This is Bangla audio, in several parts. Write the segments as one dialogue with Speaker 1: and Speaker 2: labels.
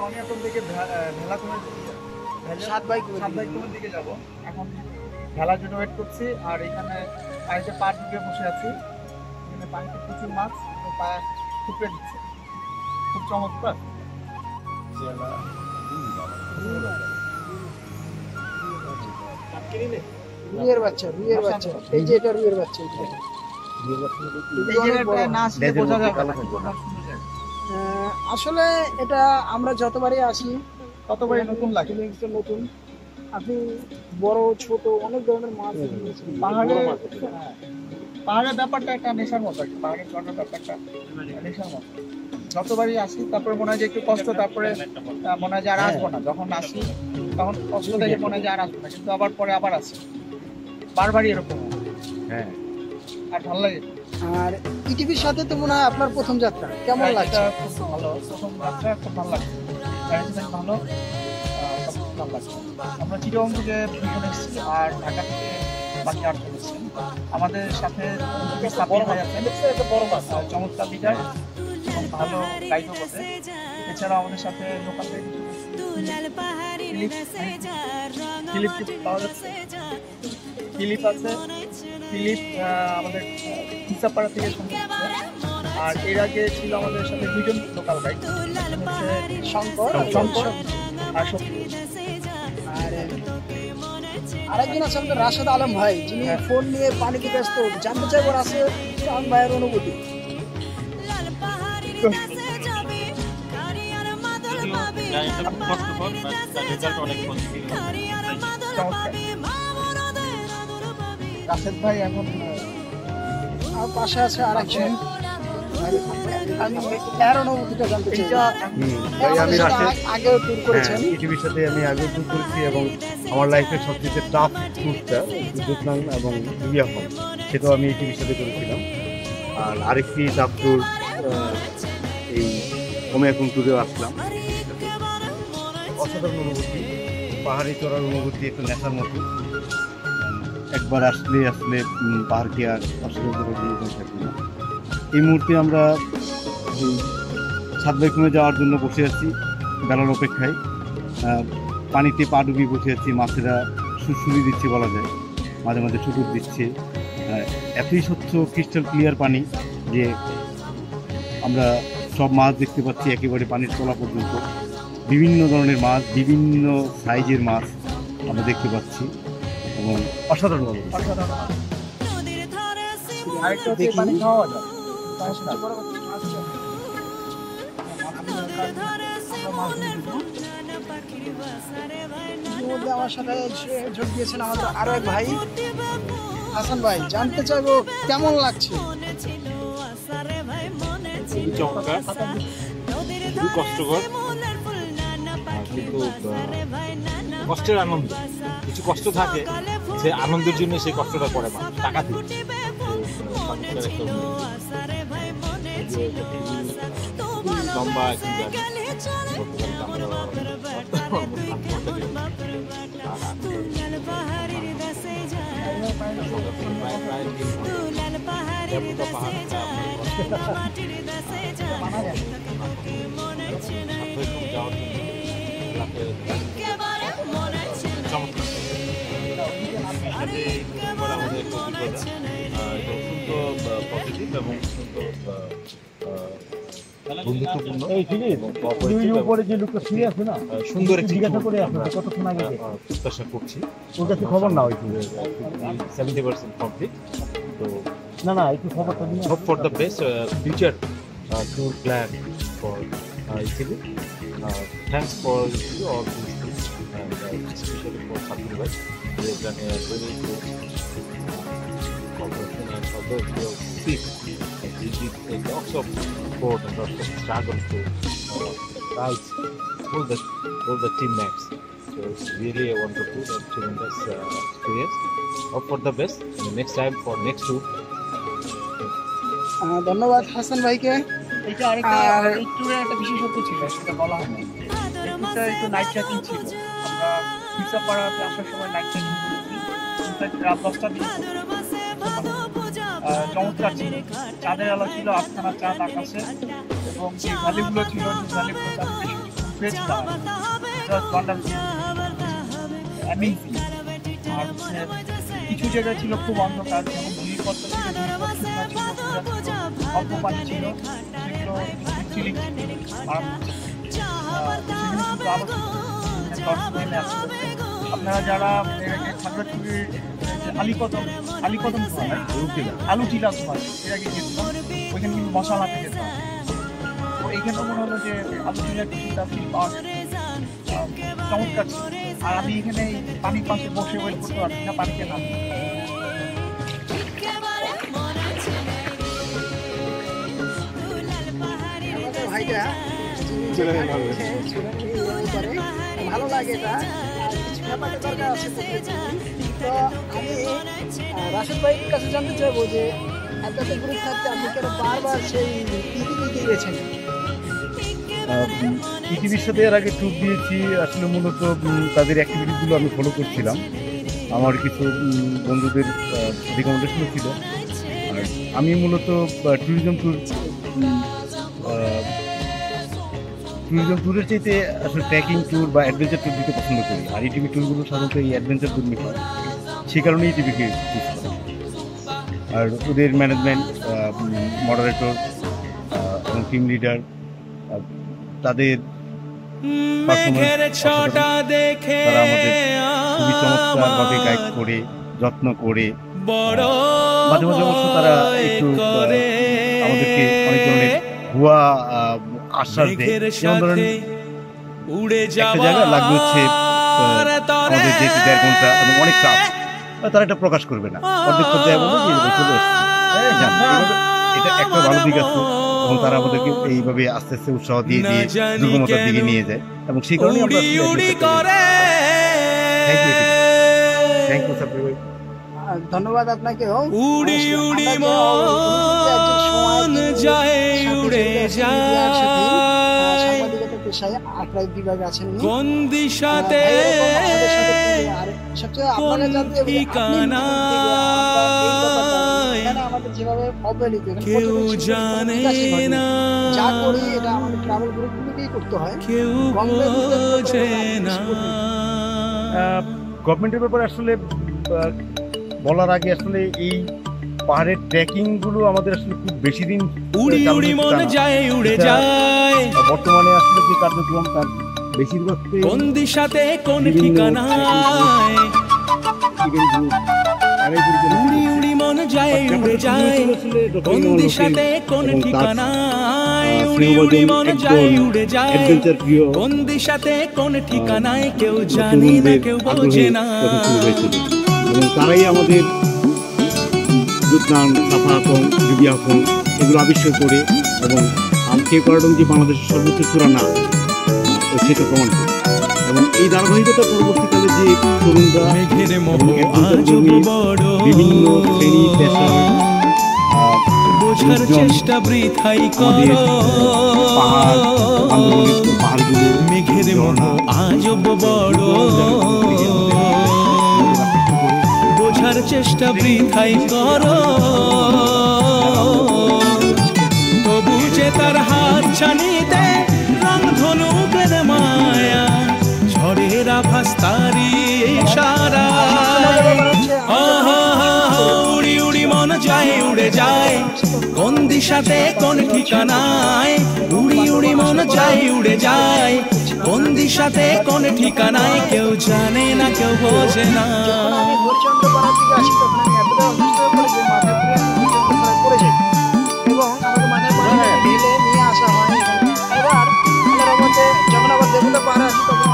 Speaker 1: অনিয়াতন থেকে ভেলাকুমের সাতবাইকুমের দিকে যাব। এখন ভেলার জন্য ওয়েট করছি। আর এখানে পানিতে পা ঢুকে বসে আছি। এখানে পানিতে প্রচুর মাছ, পা ঠুকরে দিচ্ছে, খুব চমৎকার।
Speaker 2: রুইয়ের বাচ্চা, এই যে এটা রুইয়ের বাচ্চা। আসলে এটা আমরা যতবারই আসি
Speaker 1: ততবারই নতুন লাগে।
Speaker 2: নতুন আপনি বড় ছোট অনেক ধরনের মাছ।
Speaker 1: পাহাড়ের ব্যাপারটা একটা নেশার মতো, পাহাড়ের চড়ার ব্যাপারটা নেশার মতো। যতবারই আসি তারপরে মনে হয় যে একটু কষ্ট, তারপরে মনে হয় যে আর আসবো না। যখন আসি তখন কষ্ট দেখে মনে হয় যে আর আসবো না, কিন্তু আবার পরে আবার আসি, বারবারই এরকম। হ্যাঁ, আর ভালো লাগে।
Speaker 2: আর ইটিভির সাথে তো মনে হয় আপনার প্রথম যাত্রা, কেমন লাগছে?
Speaker 1: খুব ভালো, প্রথম যাত্রা খুব ভালো লাগছে, ভালো, ভালো লাগছে। আমরা চিরং থেকে দুজন এসেছি আর ঢাকা থেকে বাকি 8 জন এসেছেন। আমাদের সাথে চমৎকার লিডার এবং ভালো গাইডও বটে। এছাড়াও আমাদের সাথে লোকাল ফিলিপ আছে। ফিলিপ আমাদের ইসাপাড়া থেকে সঙ্গে। আর এর আগে ছিল আমাদের সাথে 2 জন লোকাল গাইড, শঙ্কর আর শক্তি।
Speaker 2: আর আরেকজন আছে আমাদের রাশেদ আলম ভাই, যিনি ফোন নিয়ে পানিতে ব্যস্ত। জানতে চাইবো রাশেদ আলম ভাইয়ের অনুভূতি।
Speaker 1: রাশেদ ভাই এখন
Speaker 2: আর পাশে আছে আরেকজন, আমি এর অনুভূতিটা জানতে চাই।
Speaker 3: আমি রাশেদ,
Speaker 2: আগেও ট্যুর করেছেন
Speaker 3: ইটিভির সাথে, আমি আগেও ট্যুর করেছি এবং আমার লাইফের সবচেয়ে টাফ ট্যুরটা ভিয়েতনাম এবং ইয়াফন, সেটাও আমি ইটিভির সাথে করেছিলাম। আর আরেকটি টাফ ট্যুর এই হোমিয়াকুম ট্যুরেও আসলাম। অসাধারণ অনুভূতি, পাহাড়ে চড়ার অনুভূতি একটু নেশার মতো। একবার আসলে পাহাড়কে আর অস্বীকার করে দিয়ে থাকি না। এই মুহূর্তে আমরা এই সাতবাইকুমে যাওয়ার জন্য বসে আছি বেলার অপেক্ষায়। পানিতে পা ডুবিয়ে বসে আছি, মাছেরা সুরসুরি দিচ্ছে বলা যায়, মাঝে মাঝে চুটুর দিচ্ছে। এতই স্বচ্ছ ক্রিস্টাল ক্লিয়ার পানি যে আমরা সব মাছ দেখতে পাচ্ছি একেবারে পানির তলা পর্যন্ত। বিভিন্ন ধরনের মাছ, বিভিন্ন সাইজের মাছ আমরা দেখতে পাচ্ছি এবং অসাধারণ
Speaker 2: আমার সাথে যোগ দিয়েছেন আমাদের আরো এক ভাই হাসান ভাই। জানতে চাইবো কেমন লাগছে?
Speaker 4: খুবই চমৎকার, খুবই কষ্টকর, কিন্তু কষ্টের আনন্দ। কিছু কষ্ট থাকে, সে আনন্দের জন্য সেই কষ্টটা করে মানুষ, টাকা দিয়ে। লম্বা পজিটিভ এবং বন্ধুত্বপূর্ণ
Speaker 3: উপরে যে লোকটা শুয়ে আছে না,
Speaker 4: সুন্দর
Speaker 3: জিজ্ঞাসা করে আসলে কতক্ষণ আগে
Speaker 4: প্রত্যাশা করছি।
Speaker 3: ওর কাছে খবর না হয়েছিল
Speaker 4: 70% কমপ্লিট। তো
Speaker 3: না একটু খবরটা নিয়ে
Speaker 4: hope for the best future tour plan for Italy. Thanks for all these things, and especially for Sabir Bhai. They have done a very good cooperation, and although we have seen that he did lots of support and lots of struggle to rise all the team mates. So it's really a wonderful and tremendous experience. Hope for the best and the next time for next tour.
Speaker 2: ধন্যবাদ হাসান ভাইকে।
Speaker 1: আর এই ট্যুরের একটা বিশেষত্ব ছিল, সেটা বলা হয় না। এটা একটু নাইট ট্রেকিং ছিল। আমরা ইসাপাড়াতে আসার সময় নাইট ট্রেকিং করেছি। রাত 10টার দিকে চমৎকার ছিল। চাঁদের আলো ছিল, 8খানা চাঁদ আকাশে, এবং যে ভ্যালিগুলো ছিল, সেই ভ্যালিগুলো শুয়েছিলাম অ্যামেজিং। আর হচ্ছে কিছু জায়গা ছিল খুব অন্ধকার, যেমন জিনিসপত্র ছিল, অল্প পানি ছিল, সেগুলো সিলিং আর আপনারা যারা খাগড়াছড়ির আলিকদম আলু টিলা হয় এর আগে গেছিলাম, ওইখানে কিন্তু মশলা থেকে যেতাম। তো এইখানে মনে হলো যে আলু টিলার কিছুটা ফিল পাওয়া চমৎকার ছিল। আর আমি এখানে পানির পাশে বসে ওয়েট করতে পারছি না, পানিতে নাম
Speaker 2: ভাইটা ভালো লাগে এটা, কিছু ব্যাপারটা দরকার আছে। তো আমি রাশেদ ভাইয়ের কাছে জানতে চাইবো যে আপনাদের গ্রুপ থাকতে আপনি কেন বারবার সেই দিতে গেছেন?
Speaker 3: পৃথিবীর সাথে এর আগে ট্যুর দিয়েছি, আসলে মূলত তাদের অ্যাক্টিভিটিগুলো আমি ফলো করছিলাম। আমার কিছু বন্ধুদের রিকমেন্ডেশনও ছিল। আর আমি মূলত ট্যুরিজম ট্যুরের চাইতে আসলে ট্রেকিং ট্যুর বা অ্যাডভেঞ্চার ট্যুর দিতে পছন্দ করি। আর ইটিভি ট্যুরগুলো সাধারণত এই অ্যাডভেঞ্চার ট্যুর নিয়ে হয়, সেই কারণেই ইটিভিকে চুজ করা। আর ওদের ম্যানেজমেন্ট, মডারেটর এবং টিম লিডার, তাদের তারা আমাদের খুবই চমৎকারভাবে গাইড করে, যত্ন করে, মাঝে মাঝে অবশ্য তারা একটু আমাদেরকে অনেক ধরনের ভুয়া আশ্বাস দেয়। যেমন ধরেন একটা জায়গা লাগবে হচ্ছে আমাদের যে 1.5 ঘন্টা এবং অনেক কাজ, তারা এটা প্রকাশ করবে না, অর্ধেক পর্যায়ে বলবে যে চলে এসছে। এটা একটা ভালো দিক আছে, এবং তারা আমাদেরকে এইভাবে আস্তে আস্তে উৎসাহ দিয়ে দিয়ে দুর্গমতার দিকে নিয়ে যায়, এবং সেই কারণে আমরা থ্যাংক ইউ সাব্বির ভাই,
Speaker 2: ধন্যবাদ আপনাকেও।
Speaker 5: উড়ি উড়ি মন যায় উড়ে যায়,
Speaker 2: সাংবাদিকতা পেশায় আর্কাইভ বিভাগে আছেন উনি।
Speaker 5: কোন দিশাতে
Speaker 2: সবচেয়ে আপনারা জানতে আমাদের যেভাবে অবহেলিত
Speaker 5: কেউ জানে না,
Speaker 2: যা করি এটা আমাদের ট্রাভেল গ্রুপগুলোকেই করতে হয়,
Speaker 5: কেউ বোঝে না।
Speaker 3: গভর্নমেন্টের ব্যাপারে আসলে বলার আগে আসলে এই পাহাড়ের ট্রেকিং গুলো আমাদের আসলে খুব বেশি দিন
Speaker 5: উড়ি উড়ি মন যায় উড়ে যায়,
Speaker 3: বর্তমানে আসলে যে কার্যক্রম তার বেশিরভাগ
Speaker 5: কোন দিশাতে কোন ঠিকানায়, উড়ি উড়ি মন যায় উড়ে যায়, কোন দিশাতে কোন ঠিকানায়, উড়ি উড়ি মন যায় উড়ে যায়, কোন দিশাতে কোন ঠিকানায়, কেউ জানে না কেউ বোঝে না।
Speaker 3: এবং তারাই আমাদের দুধনান, সাফাকং, রিবিয়াকং এগুলো আবিষ্কার করে, এবং কেউ কারণ যে বাংলাদেশের সর্বোচ্চ চূড়া না সেটা প্রমাণ করে। এবং এই ধারাবাহিকতা পরবর্তীকালে যে তরুণরা বিভিন্ন শ্রেণী পেশা
Speaker 5: বোঝার চেষ্টা বৃথাই করো,
Speaker 3: পাহাড়গুলো
Speaker 5: মেঘের মোহ আজব বড়, বোঝার চেষ্টা বৃথাই করো, তবু যে তার হাত ছানিতে রং ধনুকের মায়া, ঝড়ের আভাস তারি ইশারা, উড়ি উড়ি মন যায় উড়ে যায়, কোন দিশাতে কোন ঠিকানায়, উড়ি উড়ি মন যায় উড়ে যায়, কোন দিশাতে কোন ঠিকানায়, কেউ জানে না কেউ বোঝে না।
Speaker 2: আমি হরিচন্দ্রপাড়ার দিকে আসি তখন আমি এতটা অসুস্থ হয়ে পড়েছি, মাথায় পুরো হরিচন্দ্রপাড়ায় পড়ে যাই, এবং আমাকে মাথায় ঢেলে নিয়ে আসা হয় এখানে। এবার আমাদের মধ্যে যখন আবার দেবুলা পাহাড়ে আসি তখন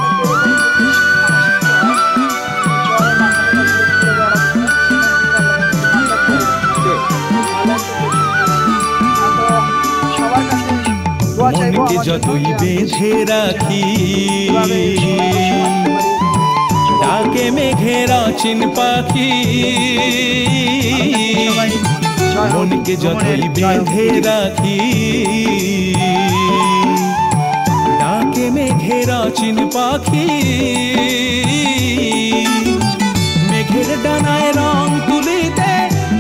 Speaker 5: মনকে যতই বেঁধে রাখি, ডাকে মেঘের অচিন পাখি, মনকে যতই বেঁধে রাখি, ডাকে মেঘের অচিন পাখি, মেঘের ডানায় রং তুলিতে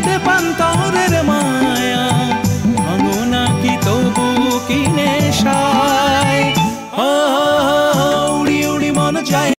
Speaker 5: দেবান্তরের মায়া, ভাঙো নাকি তবু কি নেশায়, যায়